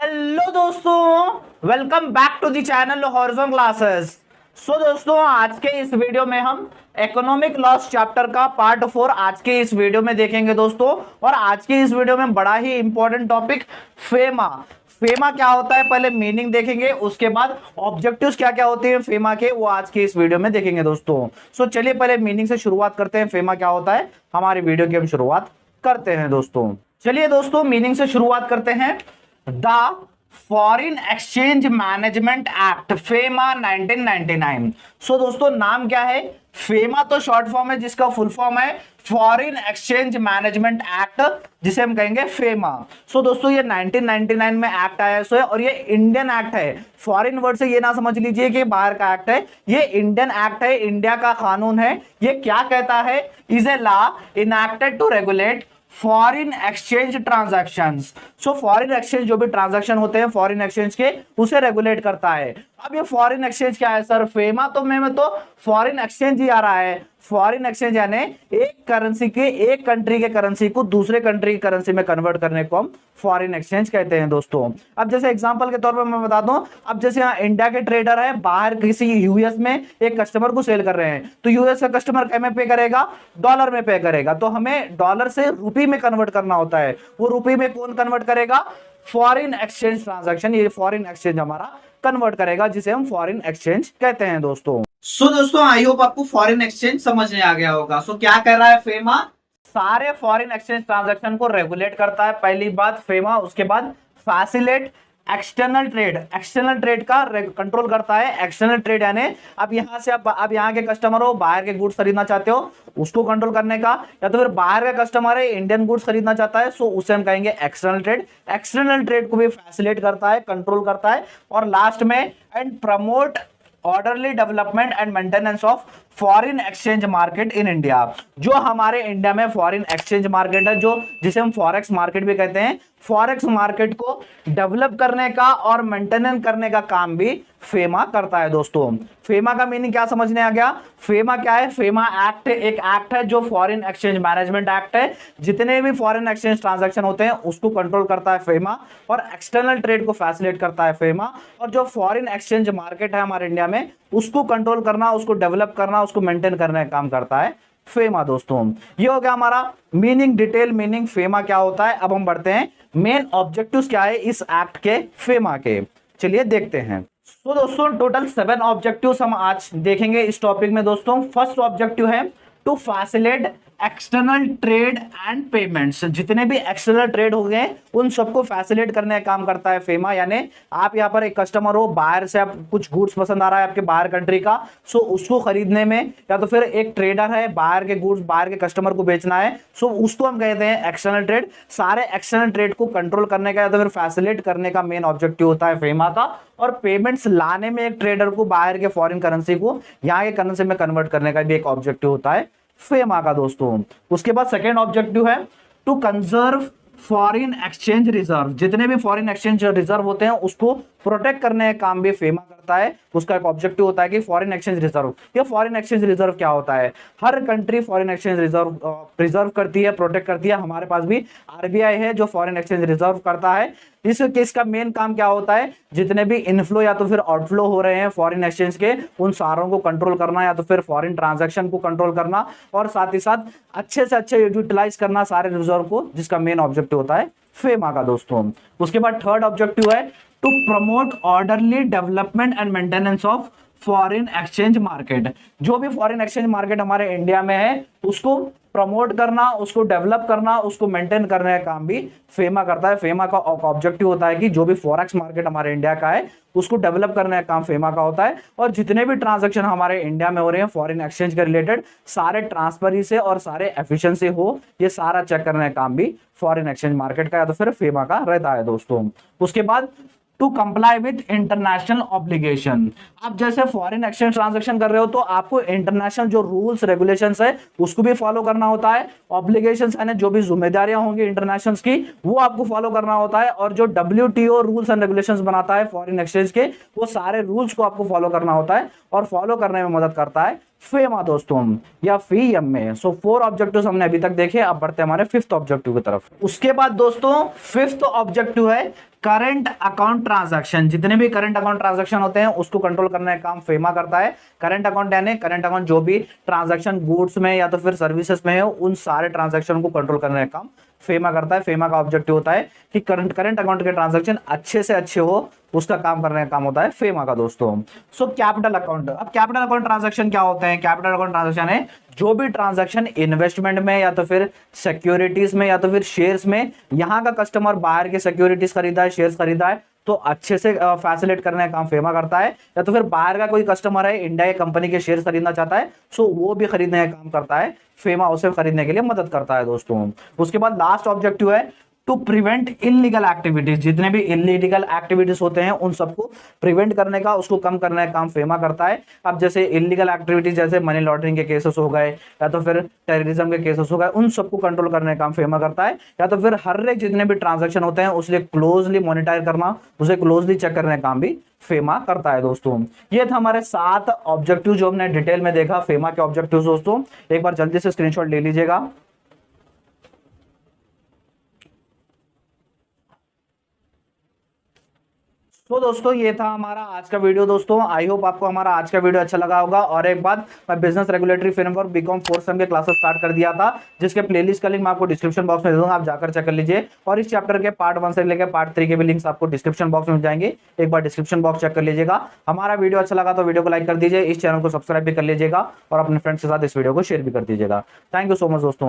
Hello दोस्तों, welcome back to the channel Horizon classes. दोस्तों, आज के इस वीडियो में हम इकोनॉमिक लॉस चैप्टर का पार्ट 4 आज के इस वीडियो में देखेंगे दोस्तों। और आज के इस वीडियो में बड़ा ही इंपॉर्टेंट टॉपिक फेमा फेमा क्या होता है, पहले मीनिंग देखेंगे, उसके बाद ऑब्जेक्टिव्स क्या क्या होते हैं फेमा के, वो आज के इस वीडियो में देखेंगे दोस्तों। चलिए पहले मीनिंग से शुरुआत करते हैं, फेमा क्या होता है हमारी वीडियो की हम शुरुआत करते हैं दोस्तों। चलिए दोस्तों, मीनिंग से शुरुआत करते हैं। The foreign exchange management act FEMA 1999। दोस्तों, नाम क्या है? फेमा तो शॉर्ट फॉर्म है, जिसका फुल फॉर्म है फॉरेन एक्सचेंज मैनेजमेंट एक्ट, जिसे हम कहेंगे फेमा। दोस्तों, ये 1999 में एक्ट आया है और ये इंडियन एक्ट है। फॉरेन वर्ड से ये ना समझ लीजिए कि बाहर का एक्ट है, ये इंडियन एक्ट है, इंडिया का कानून है। ये क्या कहता है? Is a law enacted to regulate foreign exchange transactions. Foreign exchange जो भी ट्रांजैक्शन होते हैं फॉरेन एक्सचेंज के, उसे रेगुलेट करता है। अब ये फॉरेन एक्सचेंज क्या है सर? फेमा तो में तो फॉरेन एक्सचेंज ही आ रहा है। फॉरेन एक्सचेंज यानी एक करेंसी के, एक कंट्री के करेंसी को दूसरे कंट्री की करेंसी में कन्वर्ट करने को हम फॉरेन एक्सचेंज कहते हैं दोस्तों। अब जैसे एग्जांपल के तौर पर मैं बता दूं, अब जैसे यहाँ इंडिया के ट्रेडर है, बाहर किसी यूएस में एक कस्टमर को सेल कर रहे हैं, तो यूएस का कस्टमर क्या में पे करेगा? डॉलर में पे करेगा। तो हमें डॉलर से रुपी में कन्वर्ट करना होता है। वो रुपी में कौन कन्वर्ट करेगा? फॉरेन एक्सचेंज ट्रांजैक्शन, ये फॉरेन एक्सचेंज हमारा कन्वर्ट करेगा, जिसे हम फॉरेन एक्सचेंज कहते हैं दोस्तों। दोस्तों, आई होप आपको फॉरेन एक्सचेंज समझ में आ गया होगा। क्या कर रहा है फेमा? सारे फॉरेन एक्सचेंज ट्रांजैक्शन को रेगुलेट करता है, पहली बात फेमा। उसके बाद facilitate external trade, external trade का कंट्रोल करता है। एक्सटर्नल ट्रेड यानी अब यहां से अब यहाँ के कस्टमर हो, बाहर के गुड्स खरीदना चाहते हो, उसको कंट्रोल करने का, या तो फिर बाहर का कस्टमर है इंडियन गुड्स खरीदना चाहता है, सो उसे हम कहेंगे एक्सटर्नल ट्रेड। एक्सटर्नल ट्रेड को भी फैसिलेट करता है, कंट्रोल करता है। और लास्ट में and promote orderly development and maintenance of foreign exchange market in India. जो हमारे इंडिया में फॉरेन एक्सचेंज मार्केट है, जो जिसे हम फॉरेक्स मार्केट भी कहते हैं, फॉरेक्स मार्केट को डेवलप करने का और मेंटेनेंस करने का काम भी फेमा करता है दोस्तों। फेमा का मीनिंग क्या समझने आ गया? फेमा क्या है? फेमा एक्ट एक एक्ट है जो फॉरेन एक्सचेंज मैनेजमेंट एक्ट है। जितने भी फॉरेन एक्सचेंज ट्रांजैक्शन होते हैं उसको कंट्रोल करता है फेमा, और एक्सटर्नल ट्रेड को फैसिलिटेट करता है फेमा। और जो फॉरेन एक्सचेंज मार्केट है हमारे इंडिया में, उसको कंट्रोल करना, उसको डेवलप करना, उसको मेंटेन करने का काम करता है फेमा दोस्तों। ये हो गया हमारा मीनिंग, डिटेल मीनिंग फेमा क्या होता है। अब हम बढ़ते हैं मेन ऑब्जेक्टिव्स क्या है इस एक्ट के, फेमा के। चलिए देखते हैं। दोस्तों, टोटल 7 ऑब्जेक्टिव्स हम आज देखेंगे इस टॉपिक में दोस्तों। फर्स्ट ऑब्जेक्टिव है to facilitate external trade and payments. जितने भी एक्सटर्नल ट्रेड हो गए उन सबको फैसिलिटेट करने का काम करता है फेमा। यानी आप यहाँ पर एक कस्टमर हो, बाहर से आप कुछ गुड्स पसंद आ रहा है आपके बाहर कंट्री का, सो उसको खरीदने में, या तो फिर एक ट्रेडर है, बाहर के गुड्स बाहर के कस्टमर को बेचना है, सो उसको हम कहते हैं एक्सटर्नल ट्रेड। सारे एक्सटर्नल ट्रेड को कंट्रोल करने का या तो फिर फैसिलिटेट करने का मेन ऑब्जेक्टिव होता है फेमा का। और पेमेंट्स लाने में एक ट्रेडर को बाहर के फॉरेन करेंसी को यहाँ के करेंसी में कन्वर्ट करने का भी एक ऑब्जेक्टिव होता है फेमा का दोस्तों। उसके बाद सेकेंड ऑब्जेक्टिव है to conserve foreign exchange reserve. जितने भी फॉरेन एक्सचेंज रिजर्व होते हैं उसको प्रोटेक्ट करने का काम भी फेमा करता है। उसका एक ऑब्जेक्टिव होता है कि फॉरेन एक्सचेंज रिजर्व। ये फॉरेन एक्सचेंज रिजर्व क्या होता है? हर country foreign exchange reserve preserve करती है, प्रोटेक्ट करती है। हमारे पास भी आरबीआई है जो फॉरेन एक्सचेंज रिजर्व करता है। इस केस का मेन काम क्या होता है? जितने भी इनफ्लो या तो फिर आउटफ्लो हो रहे हैं फॉरेन एक्सचेंज के, उन सारों को कंट्रोल करना, या तो फिर फॉरेन ट्रांजैक्शन को कंट्रोल करना, और साथ ही साथ अच्छे से अच्छे यूटिलाइज करना सारे रिजर्व को, जिसका मेन ऑब्जेक्टिव होता है फेमा का दोस्तों। उसके बाद थर्ड ऑब्जेक्टिव है to promote orderly development and maintenance of foreign exchange market. जो भी फॉरेन एक्सचेंज मार्केट हमारे इंडिया में है उसको प्रमोट करना, उसको डेवलप करना, उसको मेंटेन करने का काम भी फेमा करता है। फेमा का ऑब्जेक्टिव होता है कि जो भी फॉरेक्स मार्केट हमारे इंडिया का है उसको डेवलप करने का काम फेमा का होता है। और जितने भी ट्रांजैक्शन हमारे इंडिया में हो रहे हैं फॉरेन एक्सचेंज के रिलेटेड, सारे ट्रांसपेरेंसी से और सारे एफिशिएंसी हो, ये सारा चेक करने का काम भी फॉरेन एक्सचेंज मार्केट का या तो फिर फेमा का रहता है दोस्तों। उसके बाद to comply with international obligation. आप जैसे फॉरेन एक्सचेंज ट्रांजैक्शन कर रहे हो तो आपको इंटरनेशनल जो रूल्स रेगुलेशंस है उसको भी फॉलो करना होता है। ऑब्लिगेशंस यानी जो भी जिम्मेदारियां होंगी इंटरनेशनल की, वो आपको फॉलो करना होता है। और जो WTO रूल्स एंड रेगुलेशंस बनाता है फॉरेन एक्सचेंज के, वो सारे रूल्स को आपको फॉलो करना होता है। और फॉलो करने में मदद करता है फेमा दोस्तों, या फीएम में। सो 4 ऑब्जेक्टिव्स हमने अभी तक देखे, अब बढ़ते हैं हमारे 5th ऑब्जेक्टिव की तरफ। उसके बाद दोस्तों 5th ऑब्जेक्टिव है करंट अकाउंट ट्रांजैक्शन। जितने भी करंट अकाउंट ट्रांजैक्शन होते हैं उसको कंट्रोल करने का काम फेमा करता है। करंट अकाउंट यानी करंट अकाउंट जो भी ट्रांजैक्शन गुड्स में या तो फिर सर्विसेज में है, उन सारे ट्रांजैक्शन को कंट्रोल करने का काम फेमा करता है। फेमा का ऑब्जेक्टिव होता है कि करंट अकाउंट के ट्रांजैक्शन अच्छे से अच्छे हो, उसका काम करने का काम होता है फेमा का दोस्तों। सो कैपिटल अकाउंट, अब कैपिटल अकाउंट ट्रांजैक्शन क्या होते हैं? कैपिटल अकाउंट ट्रांजैक्शन है जो भी ट्रांजैक्शन इन्वेस्टमेंट में या तो फिर सिक्योरिटीज में या तो फिर शेयर्स में, यहां का कस्टमर बाहर के सिक्योरिटीज खरीदा है, शेयर्स खरीदा है, तो अच्छे से फैसिलिटेट करने का काम फेमा करता है। या तो फिर बाहर का कोई कस्टमर है, इंडिया की कंपनी के शेयर खरीदना चाहता है, सो वो भी खरीदने का काम करता है फेमा, उसे खरीदने के लिए मदद करता है दोस्तों। उसके बाद लास्ट ऑब्जेक्टिव है टू प्रिवेंट इलीगल एक्टिविटीज। जितने भी इलीगल एक्टिविटीज होते हैं उन सबको प्रिवेंट करने का, उसको कम करने का काम फेमा करता है। अब जैसे इलीगल एक्टिविटीज जैसे मनी लॉन्ड्रिंग के केसेस हो गए या तो फिर टेररिज्म के केसेस हो गए, उन सबको कंट्रोल करने का काम फेमा करता है। या तो फिर हर एक जितने भी ट्रांजेक्शन होते हैं उसके क्लोजली मॉनिटर करना, उसे क्लोजली चेक करने का काम भी फेमा करता है दोस्तों। ये था हमारे 7 ऑब्जेक्टिव जो हमने डिटेल में देखा फेमा के ऑब्जेक्टिव दोस्तों। एक बार जल्दी से स्क्रीनशॉट ले लीजिएगा। तो दोस्तों ये था हमारा आज का वीडियो दोस्तों। आई होप आपको हमारा आज का वीडियो अच्छा लगा होगा। और एक बात, मैं business regulatory framework BCom 4th sem के क्लासेस स्टार्ट कर दिया था, जिसके प्लेलिस्ट का लिंक मैं आपको डिस्क्रिप्शन बॉक्स में दे दूंगा, आप जाकर चेक कर लीजिए। और इस चैप्टर के पार्ट 1 से लेकर पार्ट 3 के भी लिंक्स आपको डिस्क्रिप्शन बॉक्स में मिल जाएंगे, एक बार डिस्क्रिप्शन बॉक्स चेक कर लीजिएगा। हमारा वीडियो अच्छा लगा तो वीडियो को लाइक कर दीजिए, इस चैनल को सब्सक्राइब भी कर लीजिएगा और अपने फ्रेंड्स के साथ इस वीडियो को शेयर भी कर दीजिएगा। थैंक यू सो मच दोस्तों।